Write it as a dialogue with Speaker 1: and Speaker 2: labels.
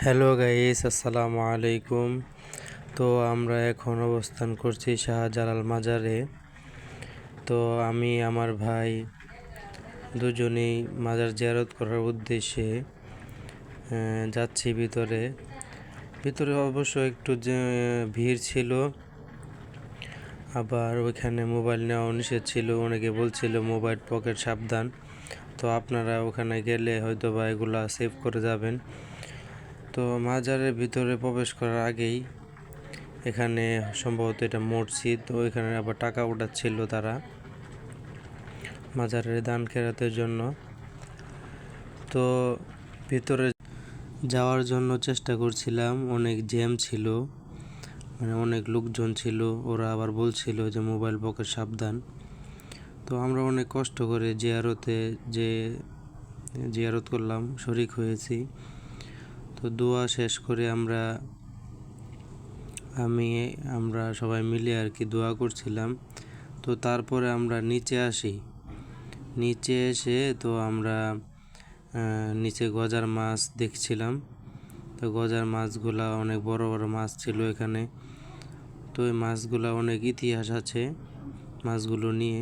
Speaker 1: Hello guys, আসসালামু আলাইকুম। তো আমরা এখন অবস্থান করছি শাহজালাল মাজারে। তো আমি আমার ভাই দুজনেই মাজার জিয়ারত করার উদ্দেশ্যে যাচ্ছি ভিতরে। ভিতরে অবশ্য একটু যে ভিড় ছিল, আবার ওইখানে মোবাইল নেওয়া নিষেধ ছিল। অনেকে বলছিল মোবাইল পকেট সাবধান। তো আপনারা ওখানে গেলে হয়তো বা এগুলা সেভ করে যাবেন। তো মাজারের ভিতরে প্রবেশ করার আগেই এখানে সম্ভবত এটা মসজিদ, তো এখানে আবার টাকা উঠাচ্ছিল তারা মাজারের দান খেরাতের জন্য। তো ভিতরে যাওয়ার জন্য চেষ্টা করছিলাম, অনেক জ্যাম ছিল, মানে অনেক লোকজন ছিল। ওরা আবার বলছিল যে মোবাইল পকেট সাবধান। তো আমরা অনেক কষ্ট করে জিয়ারত করলাম, শরিক হয়েছি। তো দোয়া শেষ করে আমরা সবাই মিলে আর কি দোয়া করছিলাম। তো তারপরে আমরা নিচে আসি। নিচে এসে তো আমরা নিচে গজার মাছ দেখছিলাম। তো গজার মাছগুলা অনেক বড় বড় মাছ ছিল এখানে। তো এই মাছগুলা অনেক ইতিহাস আছে মাছগুলো নিয়ে।